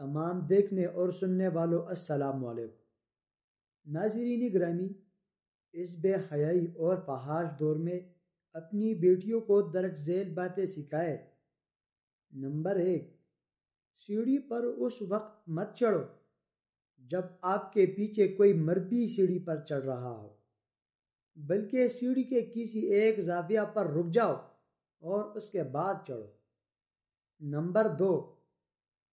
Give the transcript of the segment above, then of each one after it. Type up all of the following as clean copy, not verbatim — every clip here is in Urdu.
تمام دیکھنے اور سننے والوں السلام علیکم۔ ناظرین گرامی، اس بے حیائی اور فحش دور میں اپنی بیٹیوں کو درج ذیل باتیں سکھائے۔ نمبر 1، سیڑھی پر اس وقت مت چڑھو جب آپ کے پیچھے کوئی مرد بھی سیڑھی پر چڑھ رہا ہو، بلکہ سیڑھی کے کسی ایک زاویہ پر رک جاؤ اور اس کے بعد چڑھو۔ نمبر 2،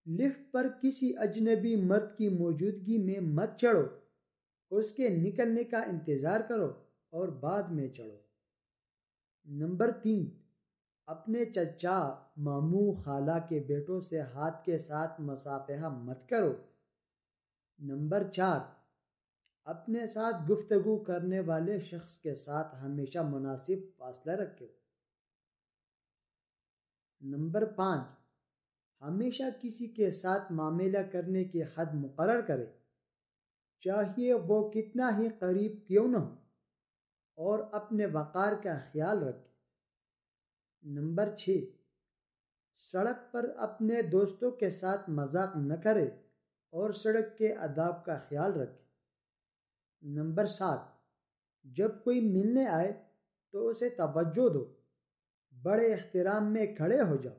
لفٹ پر کسی اجنبی مرد کی موجودگی میں مت چڑھو، اس کے نکلنے کا انتظار کرو اور بعد میں چڑھو۔ نمبر 3، اپنے چچا، ماموں، خالہ کے بیٹوں سے ہاتھ کے ساتھ مصافحہ مت کرو۔ نمبر 4، اپنے ساتھ گفتگو کرنے والے شخص کے ساتھ ہمیشہ مناسب فاصلہ رکھو۔ نمبر 5، ہمیشہ کسی کے ساتھ معاملہ کرنے کی حد مقرر کرے، چاہیے وہ کتنا ہی قریب کیوں نہ ہو، اور اپنے وقار کا خیال رکھے۔ نمبر 6، سڑک پر اپنے دوستوں کے ساتھ مذاق نہ کرے اور سڑک کے آداب کا خیال رکھے۔ نمبر 7، جب کوئی ملنے آئے تو اسے توجہ دو، بڑے احترام میں کھڑے ہو جاؤ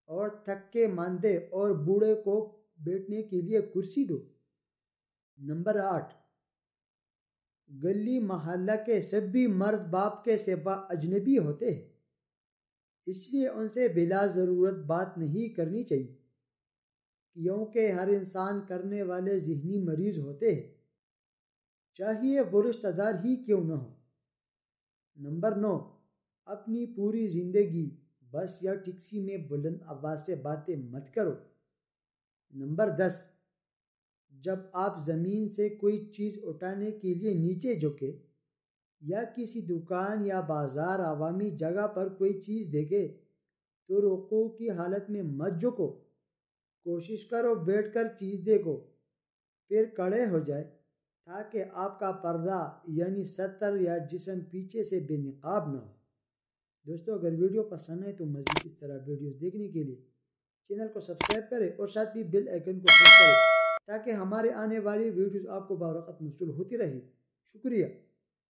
اور تھکے ماندے اور بوڑھے کو بیٹھنے کے لیے کرسی دو۔ نمبر 8، گلی محلہ کے سبھی مرد باپ کے سوا اجنبی ہوتے ہیں، اس لیے ان سے بلا ضرورت بات نہیں کرنی چاہیے، کیونکہ ہر انسان کرنے والے ذہنی مریض ہوتے ہیں، چاہیے وہ رشتہ دار ہی کیوں نہ ہو۔ نمبر 9، اپنی پوری زندگی بس یا ٹیکسی میں بلند آواز سے باتیں مت کرو۔ نمبر 10، جب آپ زمین سے کوئی چیز اٹھانے کے لیے نیچے جھکے یا کسی دکان یا بازار عوامی جگہ پر کوئی چیز دیکھے تو رکوع کی حالت میں مت جھکو، کوشش کرو بیٹھ کر چیز دیکھو، پھر کھڑے ہو جائے تاکہ آپ کا پردہ یعنی ستر یا جسم پیچھے سے بے نقاب نہ ہو۔ دوستو، اگر ویڈیو پسند ہے تو مزید اس طرح ویڈیوز دیکھنے کے لیے چینل کو سبسکرائب کریں اور ساتھ بھی بیل آئیکن کو پریس کریں تاکہ ہمارے آنے والی ویڈیوز آپ کو بروقت موصول ہوتی رہے۔ شکریہ۔